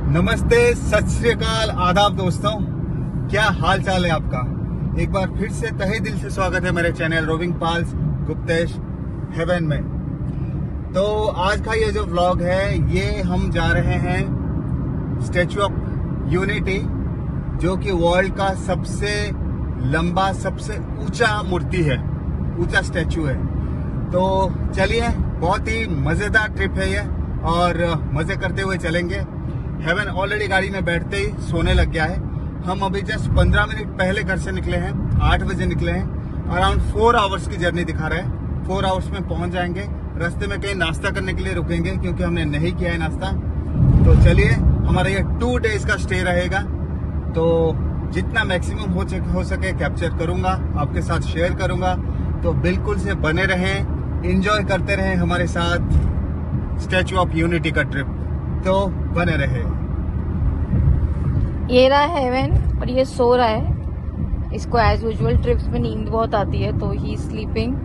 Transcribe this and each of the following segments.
नमस्ते, सत श्री अकाल, आदाब दोस्तों। क्या हाल चाल है आपका। एक बार फिर से तहे दिल से स्वागत है मेरे चैनल रोविंग पाल्स गुप्तेश हेवन में। तो आज का ये जो व्लॉग है, ये हम जा रहे हैं स्टैचू ऑफ यूनिटी, जो कि वर्ल्ड का सबसे लंबा, सबसे ऊंचा मूर्ति है, ऊंचा स्टैचू है। तो चलिए, बहुत ही मजेदार ट्रिप है ये और मजे करते हुए चलेंगे। हेवन ऑलरेडी गाड़ी में बैठते ही सोने लग गया है। हम अभी जस्ट 15 मिनट पहले घर से निकले हैं, 8 बजे निकले हैं। अराउंड 4 आवर्स की जर्नी दिखा रहा है। 4 आवर्स में पहुंच जाएंगे। रास्ते में कहीं नाश्ता करने के लिए रुकेंगे क्योंकि हमने नहीं किया है नाश्ता। तो चलिए, हमारा ये 2 डेज का स्टे रहेगा। तो जितना मैक्सिमम हो सके कैप्चर करूंगा, आपके साथ शेयर करूंगा। तो बिल्कुल से बने रहें, एंजॉय करते रहें हमारे साथ स्टैचू ऑफ यूनिटी का ट्रिप। तो बने रहे। ये रहा हेवन और ये सो रहा है। इसको एज यूजुअल ट्रिप्स में नींद बहुत आती है, तो ही स्लीपिंग।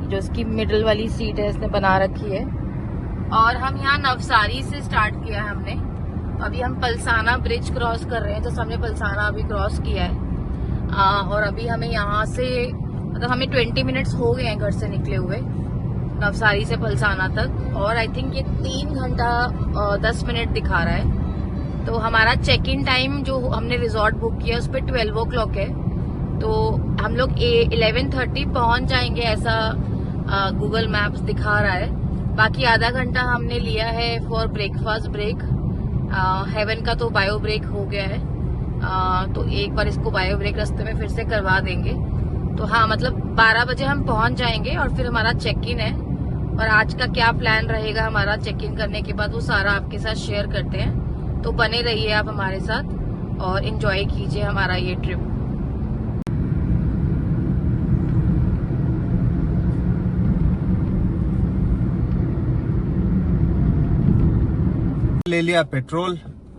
जो इसकी मिडिल वाली सीट है इसने बना रखी है। और हम यहाँ नवसारी से स्टार्ट किया है हमने। अभी हम पलसाना ब्रिज क्रॉस कर रहे हैं, जैसे हमने पलसाना अभी क्रॉस किया है। और अभी हमें यहाँ से मतलब हमें 20 मिनट्स हो गए हैं घर से निकले हुए, नवसारी से पलसाना तक। और आई थिंक ये 3 घंटा 10 मिनट दिखा रहा है। तो हमारा चेक इन टाइम जो हमने रिजॉर्ट बुक किया उस पर 12 o'clock है। तो हम लोग 11:30 पहुंच जाएंगे, ऐसा गूगल मैप्स दिखा रहा है। बाकी आधा घंटा हमने लिया है फॉर ब्रेकफास्ट ब्रेक। हेवन का तो बायो ब्रेक हो गया है। तो एक बार इसको बायो ब्रेक रास्ते में फिर से करवा देंगे। तो हाँ, मतलब 12 बजे हम पहुंच जाएंगे और फिर हमारा चेक इन है। और आज का क्या प्लान रहेगा हमारा चेक इन करने के बाद, वो सारा आपके साथ शेयर करते हैं। तो बने रहिए आप हमारे साथ और एंजॉय कीजिए हमारा ये ट्रिप। ले लिया पेट्रोल,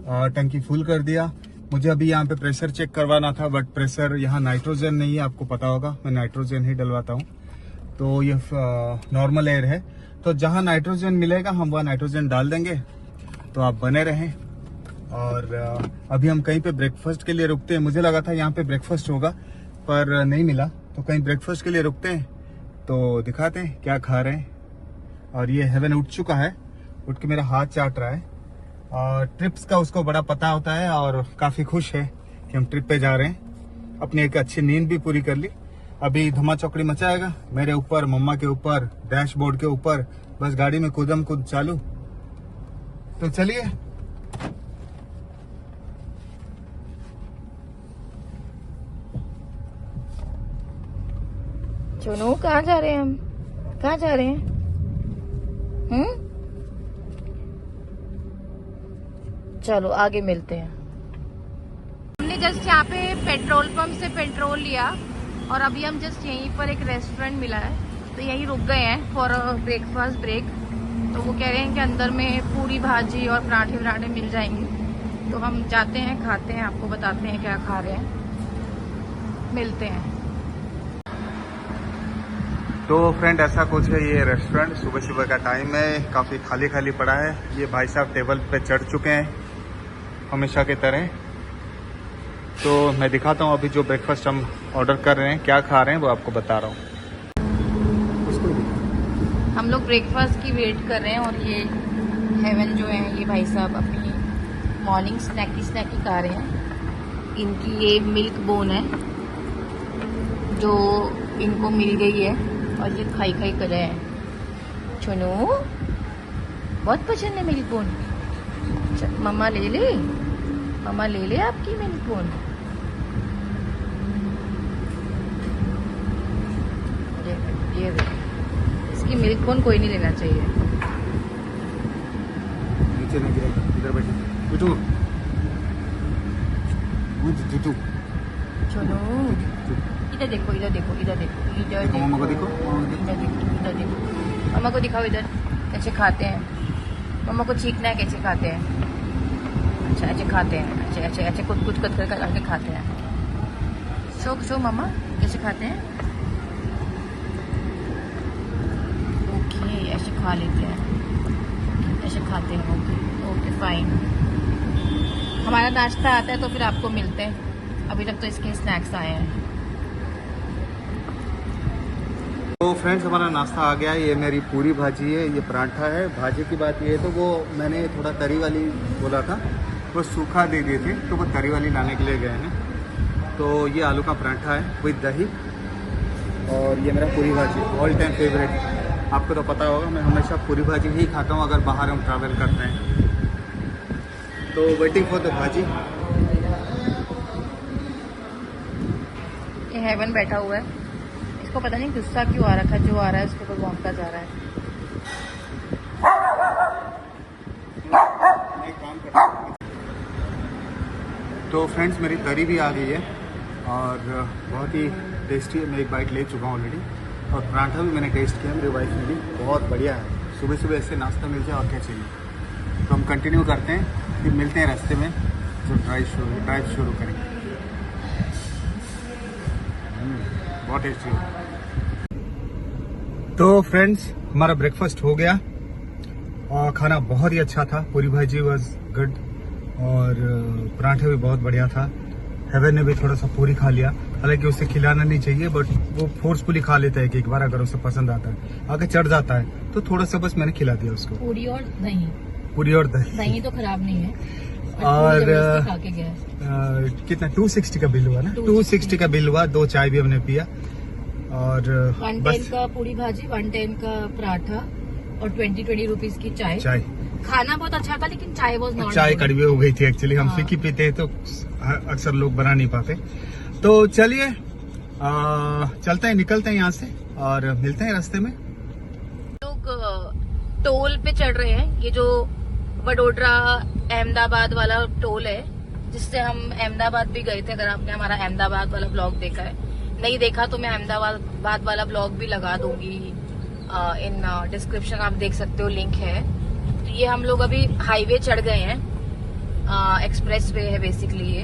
टंकी फुल कर दिया। मुझे अभी यहाँ पे प्रेशर चेक करवाना था, बट प्रेशर यहाँ नाइट्रोजन नहीं है, आपको पता होगा। मैं नाइट्रोजन ही डलवाता हूँ। तो ये नॉर्मल एयर है, तो जहाँ नाइट्रोजन मिलेगा हम वहाँ नाइट्रोजन डाल देंगे। तो आप बने रहें। और अभी हम कहीं पे ब्रेकफास्ट के लिए रुकते हैं। मुझे लगा था यहाँ पे ब्रेकफास्ट होगा, पर नहीं मिला। तो कहीं ब्रेकफास्ट के लिए रुकते हैं, तो दिखाते हैं क्या खा रहे हैं। और ये हेवन उठ चुका है, उठ के मेरा हाथ चाट रहा है। और ट्रिप्स का उसको बड़ा पता होता है और काफी खुश है कि हम ट्रिप पे जा रहे हैं। अपनी एक अच्छी नींद भी पूरी कर ली। अभी धमा चौकड़ी मचाएगा मेरे ऊपर, मम्मा के ऊपर, डैशबोर्ड के ऊपर। बस गाड़ी में कूदम कूद चालू। तो चलिए, चुनू कहाँ जा रहे हैं हम? कहाँ जा रहे हैं? चलो आगे मिलते हैं। हमने जस्ट यहाँ पे पेट्रोल पंप से पेट्रोल लिया और अभी हम जस्ट यहीं पर एक रेस्टोरेंट मिला है, तो यहीं रुक गए हैं फॉर ब्रेकफास्ट ब्रेक। तो वो कह रहे हैं कि अंदर में पूरी भाजी और पराठे वराठे मिल जाएंगे। तो हम जाते हैं, खाते हैं, आपको बताते हैं क्या खा रहे हैं। मिलते हैं। तो फ्रेंड, ऐसा कुछ है ये रेस्टोरेंट। सुबह सुबह का टाइम है, काफी खाली खाली पड़ा है। ये भाई साहब टेबल पे चढ़ चुके हैं हमेशा की तरह। तो मैं दिखाता हूँ अभी जो ब्रेकफास्ट हम ऑर्डर कर रहे हैं, क्या खा रहे हैं वो आपको बता रहा हूँ। हम लोग ब्रेकफास्ट की वेट कर रहे हैं और ये हेवन जो है, ये भाई साहब अपनी मॉर्निंग स्नैकी खा रहे हैं। इनकी ये मिल्क बोन है जो इनको मिल गई है और ये खाई कर रहे हैं। चुनू बहुत पसंद है मिल्क बोन। मम्मा ले ले, मम्मा ले ले आपकी मिल्क बोन। ये इसकी मिल्क बोन कोई नहीं लेना चाहिए। नीचे नहीं गिरा, इधर बैठे। टूटू चलो इधर देखो, इधर देखो, इधर देखो, इधर देखो, मम्मा को देखो, इधर देखो, इधर देखो। मम्मा को दिखाओ इधर कैसे खाते हैं। मम्मा को छींकना है कैसे खाते हैं। अच्छा ऐसे खाते हैं, अच्छे कुछ करके खाते हैं। शो मम्मा कैसे खाते हैं। ओके, ऐसे खा लेते हैं, ऐसे खाते हैं। Okay fine. हमारा नाश्ता आता है तो फिर आपको मिलते हैं। अभी तक तो इसके स्नैक्स आए हैं। तो फ्रेंड्स हमारा नाश्ता आ गया है। ये मेरी पूरी भाजी है, ये पराठा है। भाजी की बात ये है तो वो मैंने थोड़ा तरी वाली बोला था, वो सूखा दे दिए थे तो वो तरी वाली लाने के लिए गए हैं। तो ये आलू का पराठा है विद दही, और ये मेरा पूरी भाजी ऑल टाइम फेवरेट। आपको तो पता होगा मैं हमेशा पूरी भाजी ही खाता हूँ अगर बाहर हम ट्रैवल करते हैं। तो वेटिंग फॉर द भाजी। ये हेवन बैठा हुआ है, इसको पता नहीं गुस्सा क्यों आ रखा है, जो आ रहा है उसके ऊपर भौंकता जा रहा है। तो फ्रेंड्स मेरी तरी भी आ गई है और बहुत ही टेस्टी है। मैं एक बाइट ले चुका हूँ ऑलरेडी, और पराठा भी मैंने टेस्ट किया मेरी वाइफ ने भी, बहुत बढ़िया है। सुबह सुबह ऐसे नाश्ता मिल जाए और क्या चाहिए। तो हम कंटिन्यू करते हैं, फिर मिलते हैं रास्ते में जो ड्राइव शुरू करेंगे। बहुत टेस्टी है। तो फ्रेंड्स हमारा ब्रेकफास्ट हो गया और खाना बहुत ही अच्छा था। पूरी भाजी वाज गुड और पराठा भी बहुत बढ़िया था। हेवन ने भी थोड़ा सा पूरी खा लिया, हालांकि उसे खिलाना नहीं चाहिए बट वो फोर्सफुली खा लेता है कि एक बार अगर उसे पसंद आता है, आगे चढ़ जाता है तो थोड़ा सा बस मैंने खिला दिया उसको। पूरी और दही, पूरी और दही तो खराब नहीं है। और खा के गया। कितना 260 का बिल हुआ ना, 260 का बिल हुआ। 2 चाय भी हमने पिया और 110 का पूरी भाजी, 110 का पराठा और 20 रुपीज की चाय। खाना बहुत अच्छा था लेकिन चाय बहुत नॉट। चाय कड़वी हो गई थी एक्चुअली। हम फीकी पीते हैं तो अक्सर लोग बना नहीं पाते। तो चलिए चलते हैं, निकलते हैं यहाँ से और मिलते हैं रास्ते में। लोग टोल पे चढ़ रहे हैं। ये जो वडोदरा अहमदाबाद वाला टोल है, जिससे हम अहमदाबाद भी गए थे। अगर आपने हमारा अहमदाबाद वाला ब्लॉग देखा है, नहीं देखा तो मैं अहमदाबाद वाला ब्लॉग भी लगा दूंगी इन डिस्क्रिप्शन, आप देख सकते हो, लिंक है। तो ये हम लोग अभी हाईवे चढ़ गए हैं, एक्सप्रेस वे है बेसिकली ये।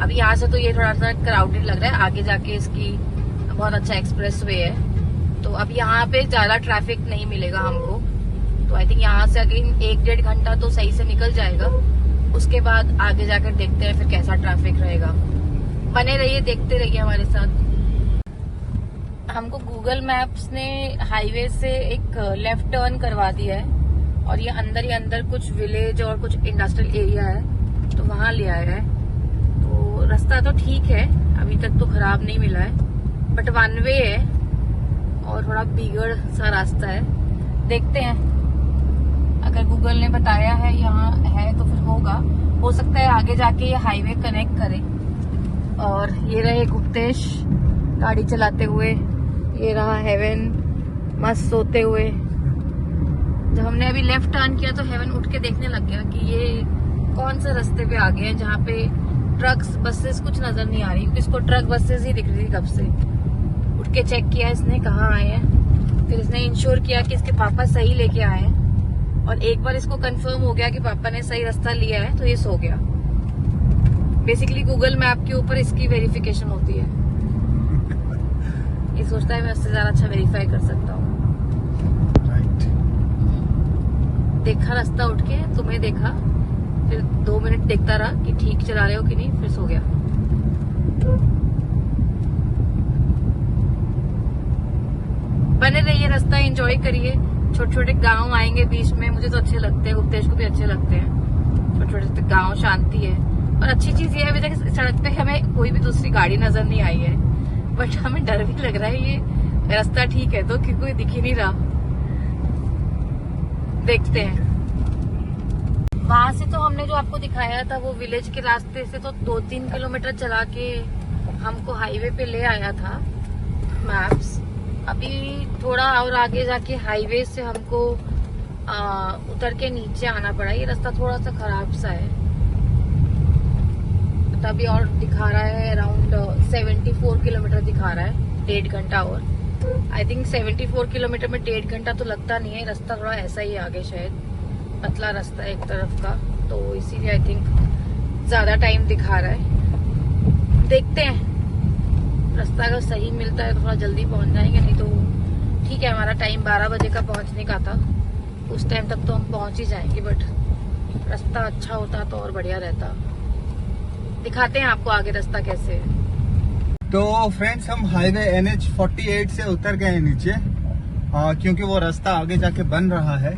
अभी यहाँ से तो ये थोड़ा सा क्राउडेड लग रहा है, आगे जाके इसकी बहुत अच्छा एक्सप्रेस वे है। तो अब यहाँ पे ज्यादा ट्रैफिक नहीं मिलेगा हमको। तो आई थिंक यहाँ से अगेन 1-1.5 घंटा तो सही से निकल जाएगा। उसके बाद आगे जाकर देखते हैं फिर कैसा ट्रैफिक रहेगा। बने रहिए, देखते रहिए हमारे साथ। हमको गूगल मैप्स ने हाईवे से एक लेफ्ट टर्न करवा दिया है और ये अंदर ही अंदर कुछ विलेज और कुछ इंडस्ट्रियल एरिया है, तो वहां ले आया है। तो रास्ता तो ठीक है, अभी तक तो खराब नहीं मिला है, बट वन वे है और थोड़ा बिगड़ सा रास्ता है। देखते हैं, अगर गूगल ने बताया है यहाँ है तो फिर होगा। हो सकता है आगे जाके ये हाईवे कनेक्ट करे। और ये रहे गुप्तेश गाड़ी चलाते हुए, ये रहा हेवन मस्त सोते हुए। जब हमने अभी लेफ्ट टर्न किया तो हेवन उठ के देखने लग गया कि ये कौन से रास्ते पे आ गए हैं जहाँ पे ट्रक्स बसेस कुछ नजर नहीं आ रही, क्योंकि इसको ट्रक बसेस ही दिख रही थी कब से। उठ के चेक किया इसने कहाँ आए हैं, फिर इसने इंश्योर किया कि इसके पापा सही लेके आए हैं। और एक बार इसको कंफर्म हो गया कि पापा ने सही रास्ता लिया है तो ये सो गया। बेसिकली गूगल मैप के ऊपर इसकी वेरिफिकेशन होती है। ये सोचता है मैं उससे ज्यादा अच्छा वेरीफाई कर सकता हूँ। देखा रास्ता उठ के, तुम्हें देखा, फिर 2 मिनट देखता रहा कि ठीक चला रहे हो कि नहीं, फिर सो गया। बने रहिए, रास्ता एंजॉय करिए। छोटे छोटे गांव आएंगे बीच में, मुझे तो अच्छे लगते हैं, गुप्तेश को भी अच्छे लगते हैं। छोटे छोटे गांव, शांति है। और अच्छी चीज ये है, अभी तक सड़क पे हमें कोई भी दूसरी गाड़ी नजर नहीं आई है, बट हमें डर भी लग रहा है। ये रास्ता ठीक है तो कि कोई दिख ही नहीं रहा। देखते हैं। वहां से तो हमने जो आपको दिखाया था वो विलेज के रास्ते से तो 2-3 किलोमीटर चला के हमको हाईवे पे ले आया था मैप्स। अभी थोड़ा और आगे जाके हाईवे से हमको उतर के नीचे आना पड़ा। ये रास्ता थोड़ा सा खराब सा है। तभी और दिखा रहा है अराउंड 74 किलोमीटर दिखा रहा है, 1.5 घंटा और। आई थिंक 74 किलोमीटर में 1.5 घंटा तो लगता नहीं है। रास्ता थोड़ा ऐसा ही आगे, शायद पतला रास्ता एक तरफ का, तो इसीलिए आई थिंक ज्यादा टाइम दिखा रहा है। देखते हैं, रास्ता अगर सही मिलता है तो थोड़ा जल्दी पहुंच जाएंगे, नहीं तो ठीक है। हमारा टाइम 12 बजे का पहुंचने का था, उस टाइम तक तो हम पहुंच ही जाएंगे, बट रास्ता अच्छा होता तो और बढ़िया रहता। दिखाते हैं आपको आगे रास्ता कैसे है। तो फ्रेंड्स हम हाईवे NH 48 से उतर गए हैं नीचे, क्योंकि वो रास्ता आगे जाके बन रहा है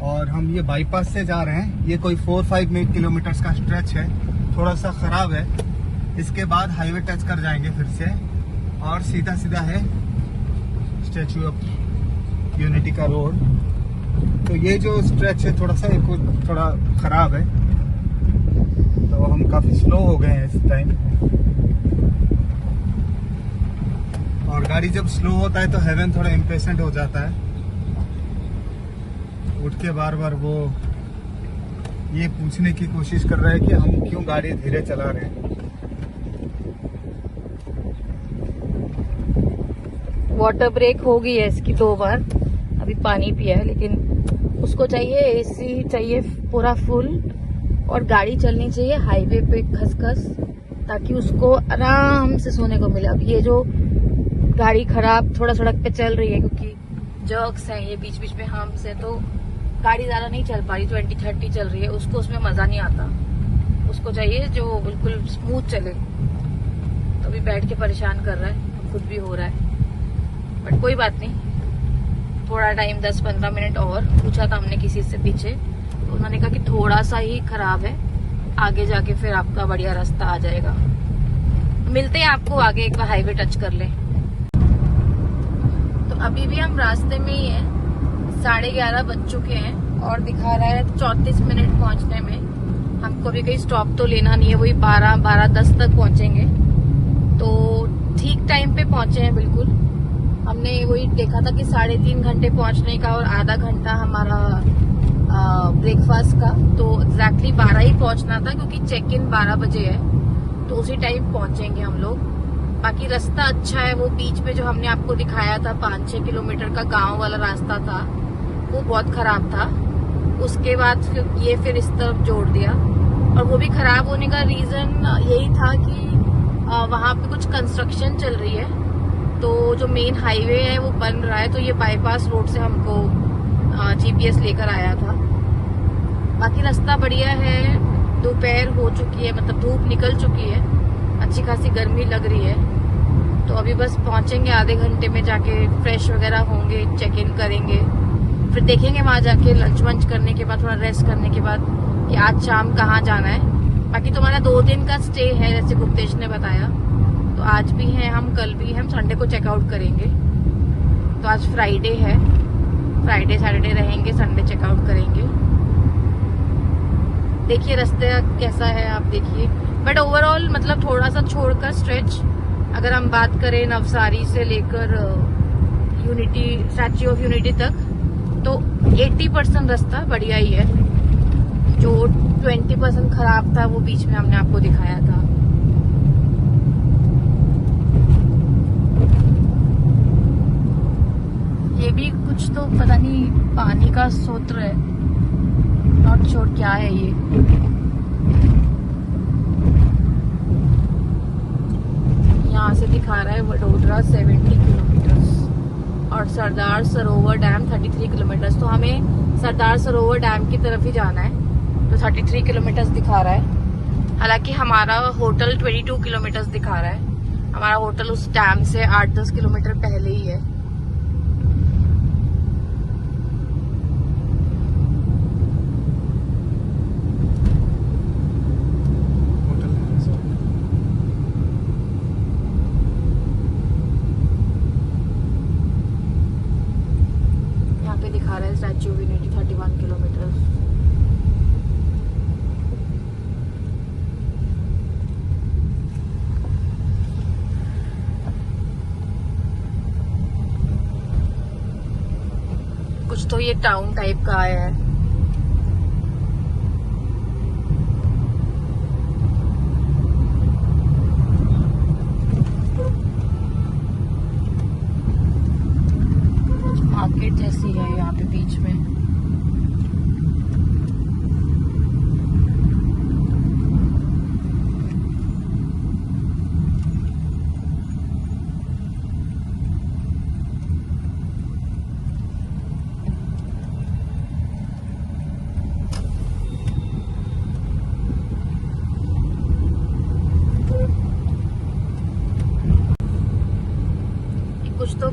और हम ये बाईपास से जा रहे हैं। ये कोई 4-5 किलोमीटर का स्ट्रेच है, थोड़ा सा खराब है। इसके बाद हाईवे टच कर जाएंगे फिर से और सीधा सीधा है स्टैचू ऑफ यूनिटी का रोड। तो ये जो स्ट्रेच है थोड़ा सा थोड़ा खराब है, तो हम काफी स्लो हो गए हैं इस टाइम। और गाड़ी जब स्लो होता है तो हेवन थोड़ा इम्पेशेंट हो जाता है, उठ के बार बार वो ये पूछने की कोशिश कर रहा है कि हम क्यों गाड़ी धीरे चला रहे हैं। वाटर ब्रेक हो गई है इसकी 2 बार, अभी पानी पिया है, लेकिन उसको चाहिए एसी चाहिए पूरा फुल और गाड़ी चलनी चाहिए हाईवे पे खसखस, ताकि उसको आराम से सोने को मिले। अब ये जो गाड़ी खराब थोड़ा सड़क पे चल रही है क्योंकि जर्क्स हैं ये बीच बीच में हम्प्स है, तो गाड़ी ज्यादा नहीं चल पा रही, 20-30 चल रही है, उसको उसमें मजा नहीं आता। उसको चाहिए जो बिल्कुल स्मूथ चले। तो अभी बैठ के परेशान कर रहा है, खुद भी हो रहा है, बट कोई बात नहीं। थोड़ा टाइम 10-15 मिनट और पूछा था हमने किसी से पीछे, तो उन्होंने कहा कि थोड़ा सा ही खराब है, आगे जाके फिर आपका बढ़िया रास्ता आ जाएगा। मिलते हैं आपको आगे, एक बार हाईवे टच कर ले। तो अभी भी हम रास्ते में ही हैं, 11:30 बज चुके हैं और दिखा रहा है 34 मिनट पहुंचने में। हमको भी कहीं स्टॉप तो लेना नहीं है, वही 12:10 तक पहुंचेंगे। तो ठीक टाइम पे पहुंचे हैं बिल्कुल। हमने वही देखा था कि 3.5 घंटे पहुंचने का और आधा घंटा हमारा ब्रेकफास्ट का, तो एग्जैक्टली 12 ही पहुंचना था क्योंकि चेक इन 12 बजे है, तो उसी टाइम पहुंचेंगे हम लोग। बाकी रास्ता अच्छा है, वो बीच में जो हमने आपको दिखाया था 5-6 किलोमीटर का गांव वाला रास्ता था, वो बहुत खराब था। उसके बाद ये फिर इस तरफ जोड़ दिया, और वो भी खराब होने का रीजन यही था कि वहां पे कुछ कंस्ट्रक्शन चल रही है, तो जो मेन हाईवे है वो बन रहा है, तो ये बाईपास रोड से हमको GPS लेकर आया था। बाकी रास्ता बढ़िया है, दोपहर हो चुकी है, मतलब धूप निकल चुकी है, अच्छी खासी गर्मी लग रही है। तो अभी बस पहुंचेंगे आधे घंटे में, जाके फ्रेश वगैरह होंगे, चेक इन करेंगे, फिर देखेंगे वहां जाके लंच वंच करने के बाद, थोड़ा रेस्ट करने के बाद कि आज शाम कहाँ जाना है। बाकी तुम्हारा 2 दिन का स्टे है जैसे गुप्तेश ने बताया, तो आज भी है हम, कल भी है हम, संडे को चेकआउट करेंगे। तो आज फ्राइडे है, फ्राइडे सैटरडे रहेंगे, संडे चेकआउट करेंगे। देखिए रास्ते कैसा है आप देखिए, बट ओवरऑल मतलब थोड़ा सा छोड़कर स्ट्रेच, अगर हम बात करें नवसारी से लेकर यूनिटी, स्टैच्यू ऑफ यूनिटी तक, तो 80% रास्ता बढ़िया ही है। जो 20% खराब था वो बीच में हमने आपको दिखाया था। ये भी कुछ तो पता नहीं पानी का स्रोत है, नॉट श्योर क्या है ये। यहाँ से दिखा रहा है वडोदरा 70 किलोमीटर और सरदार सरोवर डैम 33 किलोमीटर। तो हमें सरदार सरोवर डैम की तरफ ही जाना है, तो 33 किलोमीटर दिखा रहा है। हालांकि हमारा होटल 22 किलोमीटर दिखा रहा है, हमारा होटल उस डैम से 8-10 किलोमीटर पहले ही है। दिखा रहा है स्टैच्यू ऑफ यूनिटी 31 किलोमीटर। कुछ तो ये टाउन टाइप का आया है। मार्केट जैसी है यहाँ पे बीच में।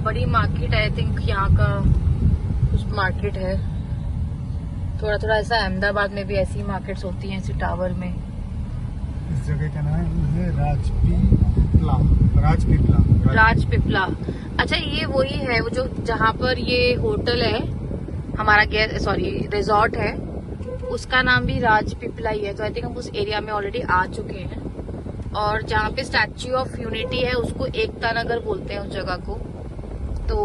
बड़ी मार्केट है, आई थिंक यहाँ का कुछ मार्केट है। थोड़ा थोड़ा ऐसा अहमदाबाद में भी ऐसी मार्केट्स होती हैं, ऐसी टावर में। इस जगह का नाम है राजपीपला। अच्छा, ये वही है वो जो जहाँ पर ये होटल है हमारा, रिजॉर्ट है, उसका नाम भी राजपीपला ही है। तो आई थिंक हम उस एरिया में ऑलरेडी आ चुके हैं। और जहाँ पे स्टैच्यू ऑफ यूनिटी है उसको एकता नगर बोलते हैं उस जगह को। तो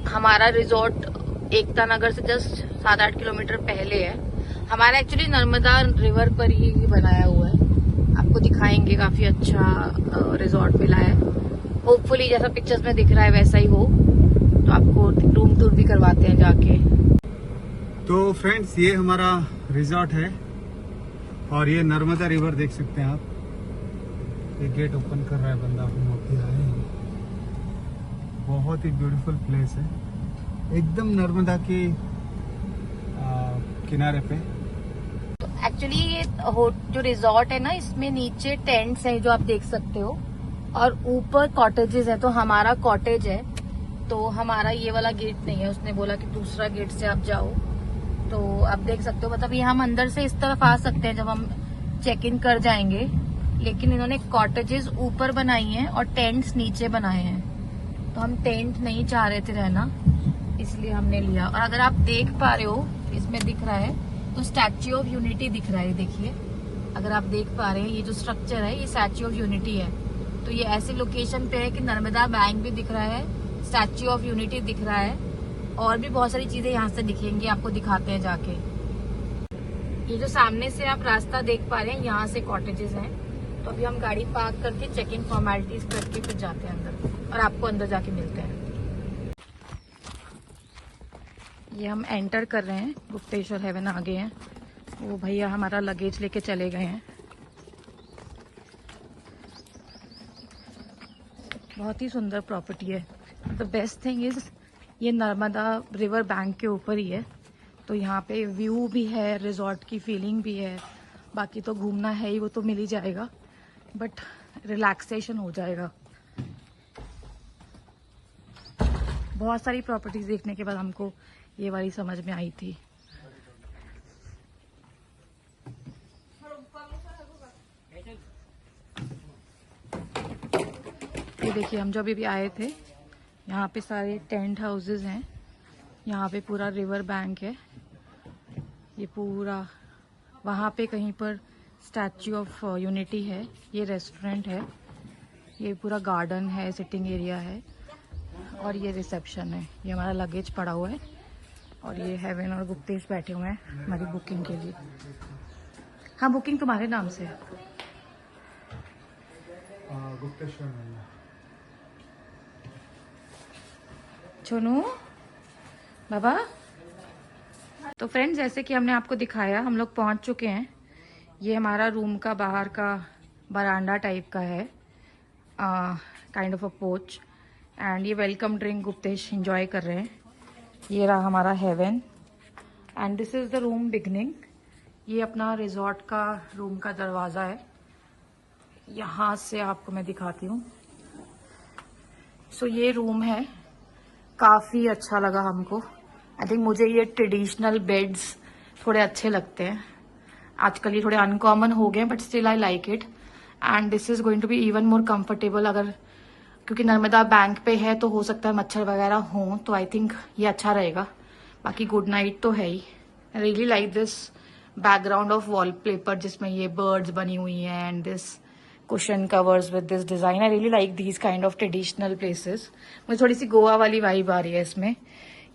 हमारा रिजॉर्ट एकता नगर से जस्ट 7-8 किलोमीटर पहले है। हमारा एक्चुअली नर्मदा रिवर पर ही बनाया हुआ है। आपको दिखाएंगे, काफी अच्छा रिजॉर्ट मिला है। होपफुली जैसा पिक्चर्स में दिख रहा है वैसा ही हो, तो आपको रूम टूर भी करवाते हैं जाके। तो फ्रेंड्स, ये हमारा रिजॉर्ट है और ये नर्मदा रिवर देख सकते हैं आप। ये गेट ओपन कर रहा है बंदा, हम अभी आए हैं। बहुत ही ब्यूटीफुल प्लेस है, एकदम नर्मदा के किनारे पे। तो एक्चुअली ये जो रिजॉर्ट है ना, इसमें नीचे टेंट्स हैं जो आप देख सकते हो, और ऊपर कॉटेजेस है। तो हमारा कॉटेज है, तो हमारा ये वाला गेट नहीं है। उसने बोला कि दूसरा गेट से आप जाओ। तो आप देख सकते हो, मतलब ये हम अंदर से इस तरफ आ सकते हैं जब हम चेक इन कर जाएंगे, लेकिन इन्होंने कॉटेजेस ऊपर बनाई हैं और टेंट्स नीचे बनाए हैं। तो हम टेंट नहीं चाह रहे थे रहना, इसलिए हमने लिया। और अगर आप देख पा रहे हो, इसमें दिख रहा है तो स्टैच्यू ऑफ यूनिटी दिख रहा है। देखिए, अगर आप देख पा रहे हैं, ये जो स्ट्रक्चर है ये स्टैच्यू ऑफ यूनिटी है। तो ये ऐसी लोकेशन पे है कि नर्मदा बैंक भी दिख रहा है, स्टैच्यू ऑफ यूनिटी दिख रहा है, और भी बहुत सारी चीजें यहाँ से दिखेंगी। आपको दिखाते हैं जाके। ये जो सामने से आप रास्ता देख पा रहे हैं, यहाँ से कॉटेजेस हैं। तो अभी हम गाड़ी पार्क करके चेक इन फॉर्मेलिटीज करके फिर जाते हैं अंदर, और आपको अंदर जाके मिलते हैं। ये हम एंटर कर रहे हैं, गुप्तेश्वर हेवन आ गए हैं। वो भैया हमारा लगेज लेके चले गए हैं। बहुत ही सुंदर प्रॉपर्टी है। द बेस्ट थिंग इज ये नर्मदा रिवर बैंक के ऊपर ही है, तो यहाँ पे व्यू भी है, रिजॉर्ट की फीलिंग भी है। बाकी तो घूमना है ही, वो तो मिल ही जाएगा, बट रिलैक्सेशन हो जाएगा। बहुत सारी प्रॉपर्टीज देखने के बाद हमको ये वाली समझ में आई थी। ये देखिए, हम जो अभी आए थे, यहाँ पे सारे टेंट हाउसेस हैं। यहाँ पे पूरा रिवर बैंक है। ये पूरा वहाँ पे कहीं पर स्टैच्यू ऑफ यूनिटी है। ये रेस्टोरेंट है। ये पूरा गार्डन है, सिटिंग एरिया है, और ये रिसेप्शन है। ये हमारा लगेज पड़ा हुआ है, और ये हेवन और गुप्तेश बैठे हुए हैं हमारी बुकिंग के लिए। हाँ, बुकिंग तुम्हारे नाम से है। गुप्तेश्वर छोनू बाबा। तो फ्रेंड्स, जैसे कि हमने आपको दिखाया, हम लोग पहुंच चुके हैं। ये हमारा रूम का बाहर का बरांडा टाइप का है, काइंड ऑफ अ पोच। एंड ये वेलकम ड्रिंक गुप्तेश एंजॉय कर रहे हैं। ये रहा हमारा heaven, and this is the room beginning. ये अपना रिजॉर्ट का रूम का दरवाजा है। यहाँ से आपको मैं दिखाती हूँ। सो ये रूम है, काफी अच्छा लगा हमको। आई थिंक मुझे ये ट्रेडिशनल बेड्स थोड़े अच्छे लगते हैं। आजकल ये थोड़े अनकॉमन हो गए, but still I like it. And this is going to be even more comfortable. अगर क्योंकि नर्मदा बैंक पे है तो हो सकता है मच्छर वगैरह हो, तो आई थिंक ये अच्छा रहेगा। बाकी गुड नाइट तो है ही। I really like this background of wallpaper जिसमें ये बर्ड्स बनी हुई हैं, and this cushion covers with this design. I really like these kind of traditional places. मुझे थोड़ी सी गोवा वाली वाइब आ रही है इसमें।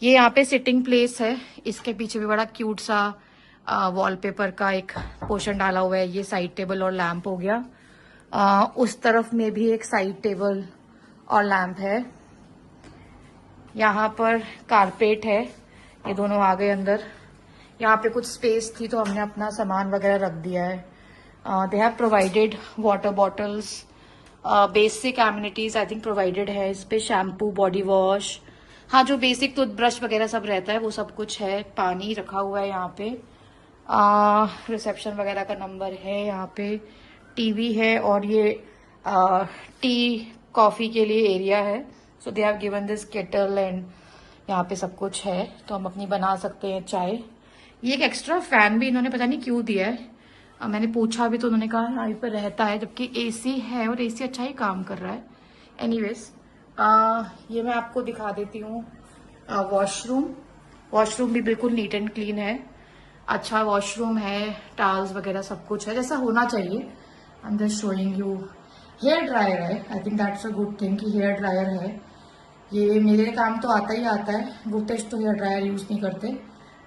ये यहाँ पे सिटिंग प्लेस है। इसके पीछे भी बड़ा क्यूट सा वॉलपेपर का एक पोर्शन डाला हुआ है। ये साइड टेबल और लैंप हो गया। उस तरफ में भी एक साइड टेबल और लैंप है। यहाँ पर कारपेट है। ये दोनों आ गए अंदर। यहाँ पे कुछ स्पेस थी तो हमने अपना सामान वगैरह रख दिया है। They have provided water bottles, basic amenities I think provided है। इस पे शैम्पू, बॉडी वॉश, हाँ जो बेसिक टूथब्रश वगैरह सब रहता है वो सब कुछ है। पानी रखा हुआ है यहाँ पे। रिसेप्शन वगैरह का नंबर है। यहाँ पे टीवी है, और ये टी कॉफी के लिए एरिया है। So they have given this kettle and यहाँ पे सब कुछ है, तो हम अपनी बना सकते हैं चाय। ये एक एक्स्ट्रा फैन भी इन्होंने पता नहीं क्यों दिया है। मैंने पूछा भी तो उन्होंने कहा यहाँ पर रहता है, जबकि एसी है और एसी अच्छा ही काम कर रहा है। एनीवेज ये मैं आपको दिखा देती हूँ वॉशरूम भी बिल्कुल नीट एंड क्लीन है, अच्छा वॉशरूम है, टाल्स वगैरह सब कुछ है जैसा होना चाहिए। I am just showing you. Hair dryer है, I think that's a good thing कि हेयर ड्रायर है। ये मेरे काम तो आता ही आता है, गुप्तेश तो हेयर ड्रायर यूज नहीं करते।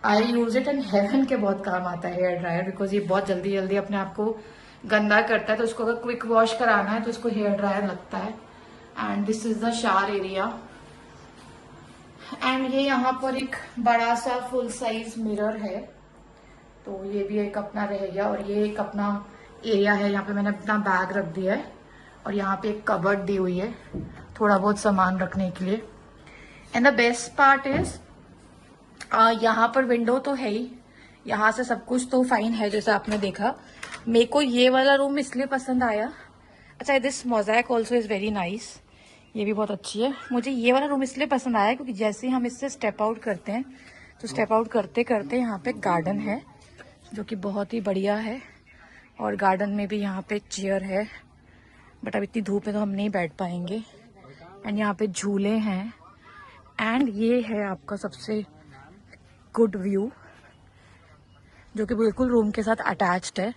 आई यूज इट एंड हेवन के बहुत काम आता है हेयर ड्रायर, बिकॉज ये बहुत जल्दी जल्दी अपने आप को गंदा करता है, तो इसको अगर क्विक वॉश कराना है तो इसको हेयर ड्रायर लगता है। And this is the shower area. And ये यहाँ पर एक बड़ा सा फुल साइज मिरर है, तो ये भी एक अपना रह गया। और ये एक अपना एरिया है, यहाँ पे मैंने अपना बैग रख दिया है और यहाँ पे एक कबर्ड दी हुई है थोड़ा बहुत सामान रखने के लिए। And the best part is यहाँ पर विंडो तो है ही, यहाँ से सब कुछ तो फाइन है जैसा आपने देखा। मेरे को ये वाला रूम इसलिए पसंद आया, अच्छा this mosaic also is very nice, ये भी बहुत अच्छी है। मुझे ये वाला रूम इसलिए पसंद आया क्योंकि जैसे ही हम इससे स्टेप आउट करते हैं तो स्टेप आउट करते करते यहाँ पे गार्डन है जो कि बहुत ही बढ़िया है, और गार्डन में भी यहाँ पे चेयर है, बट अब इतनी धूप में तो हम नहीं बैठ पाएंगे। एंड यहाँ पे झूले हैं, एंड ये है आपका सबसे गुड व्यू जो कि बिल्कुल रूम के साथ अटैच्ड है।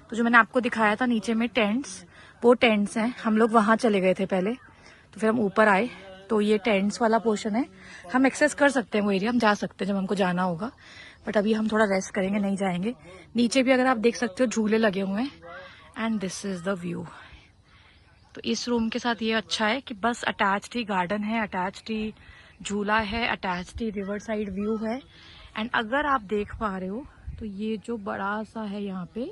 तो जो मैंने आपको दिखाया था नीचे में टेंट्स, वो टेंट्स हैं। हम लोग वहाँ चले गए थे पहले, तो फिर हम ऊपर आए, तो ये टेंट्स वाला पोर्शन है। हम एक्सेस कर सकते हैं वो एरिया, हम जा सकते हैं जब हमको जाना होगा, बट अभी हम थोड़ा रेस्ट करेंगे, नहीं जाएंगे। नीचे भी अगर आप देख सकते हो झूले लगे हुए हैं, and this is the view. तो इस रूम के साथ ये अच्छा है कि बस अटैच्ड ही गार्डन है, अटैच्ड ही झूला है, अटैच्ड ही रिवर साइड व्यू है। एंड अगर आप देख पा रहे हो तो ये जो बड़ा सा है यहाँ पे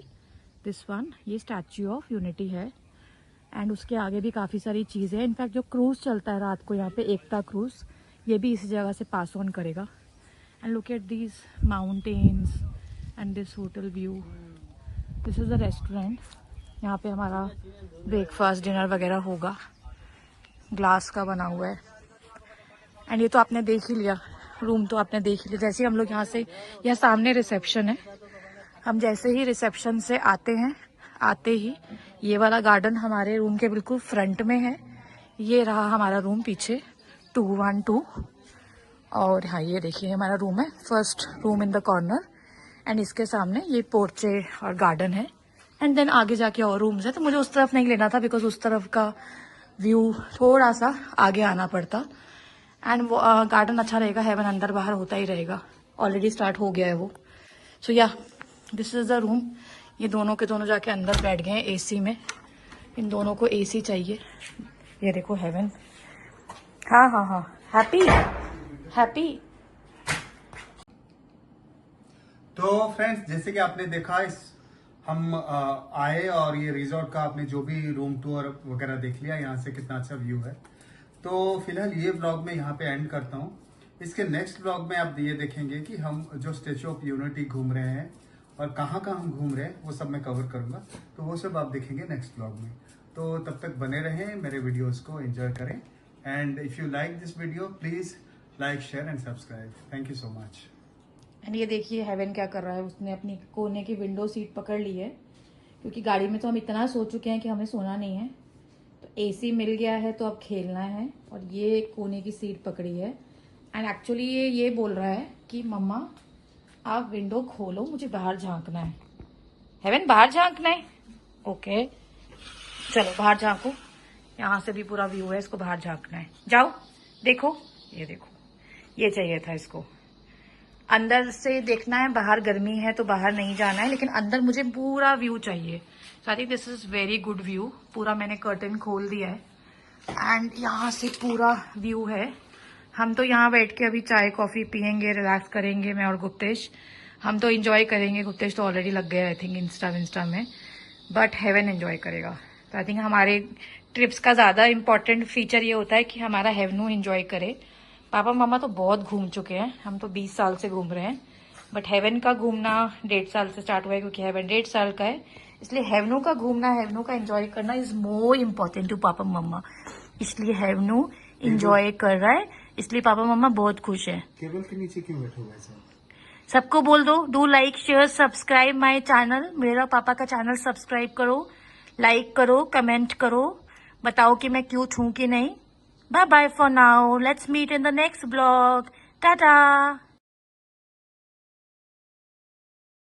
दिस वन, ये स्टैच्यू ऑफ यूनिटी है, एंड उसके आगे भी काफ़ी सारी चीज़ें हैं। इनफैक्ट जो क्रूज चलता है रात को यहाँ पे, एकता क्रूज, ये भी इसी जगह से पास ऑन करेगा। And look at these mountains and this hotel view. This is the restaurant, यहाँ पे हमारा ब्रेकफास्ट डिनर वगैरह होगा, ग्लास का बना हुआ है। एंड ये तो आपने देख ही लिया, रूम तो आपने देख ही लिया। जैसे हम लोग यहाँ से, यहाँ सामने रिसेप्शन है, हम जैसे ही रिसेप्शन से आते हैं, आते ही ये वाला गार्डन हमारे रूम के बिल्कुल फ्रंट में है। ये रहा हमारा रूम पीछे 212, और हाँ ये देखिए हमारा रूम है, first room in the corner. And इसके सामने ये पोर्चे और गार्डन है, एंड देन आगे जाके और रूम्स है। तो मुझे उस तरफ नहीं लेना था बिकॉज उस तरफ का व्यू थोड़ा सा आगे आना पड़ता। एंड वो गार्डन अच्छा रहेगा, हेवन अंदर बाहर होता ही रहेगा, ऑलरेडी स्टार्ट हो गया है वो। सो या दिस इज द रूम। ये दोनों के दोनों जाके अंदर बैठ गए हैं एसी में, इन दोनों को एसी चाहिए। ये देखो हेवन, हाँ हाँ हाँ, हैप्पी हैप्पी। तो फ्रेंड्स जैसे कि आपने देखा, हम आए और ये रिजॉर्ट का आपने जो भी रूम टूर वगैरह देख लिया, यहाँ से कितना अच्छा व्यू है। तो फिलहाल ये व्लॉग मैं यहाँ पे एंड करता हूँ। इसके नेक्स्ट व्लॉग में आप ये देखेंगे कि हम जो स्टेच्यू ऑफ यूनिटी घूम रहे हैं और कहाँ कहाँ हम घूम रहे हैं, वो सब मैं कवर करूंगा। तो वो सब आप देखेंगे नेक्स्ट व्लॉग में। तो तब तक बने रहें, मेरे वीडियोस को एंजॉय करें। And if you like this video please like, share and subscribe. Thank you so much. And ये देखिए हेवन क्या कर रहा है, उसने अपनी कोने की विंडो सीट पकड़ ली है, क्योंकि गाड़ी में तो हम इतना सो चुके हैं कि हमें सोना नहीं है, तो एसी मिल गया है तो अब खेलना है। और ये कोने की सीट पकड़ी है, एंड एक्चुअली ये बोल रहा है कि मम्मा आप विंडो खोलो, मुझे बाहर झांकना है। हेवन बाहर झांकना है, ओके चलो बाहर झांको। यहाँ से भी पूरा व्यू है, इसको बाहर झांकना है, जाओ देखो, ये देखो, ये चाहिए था इसको। अंदर से देखना है, बाहर गर्मी है तो बाहर नहीं जाना है, लेकिन अंदर मुझे पूरा व्यू चाहिए। So I think this is very good view. पूरा मैंने कर्टन खोल दिया है, एंड यहाँ से पूरा व्यू है। हम तो यहाँ बैठ के अभी चाय कॉफी पियेंगे, रिलैक्स करेंगे, मैं और गुप्तेश। हम तो एंजॉय करेंगे, गुप्तेश तो ऑलरेडी लग गया आई थिंक इंस्टा में, बट हेवन एंजॉय करेगा। तो आई थिंक हमारे ट्रिप्स का ज्यादा इंपॉर्टेंट फीचर ये होता है कि हमारा हेवनू एंजॉय करे। पापा मामा तो बहुत घूम चुके हैं, हम तो 20 साल से घूम रहे हैं, बट हेवन का घूमना 1.5 साल से स्टार्ट हुआ है, क्योंकि हेवन 1.5 साल का है, इसलिए हेवनू का घूमना, हेवनू का एंजॉय करना इज मोर इम्पोर्टेंट टू पापा मम्मा। इसलिए हेवनू इंजॉय कर रहा है, इसलिए पापा मम्मा बहुत खुश है। केबल के नीचे क्यों बैठे हुए हैं? सबको बोल दो, do like share subscribe my channel, मेरा पापा का चैनल सब्सक्राइब करो, लाइक करो, कमेंट करो, बताओ कि मैं क्यूट हूं कि नहीं। Bye bye for now, let's meet in the next blog, Tata.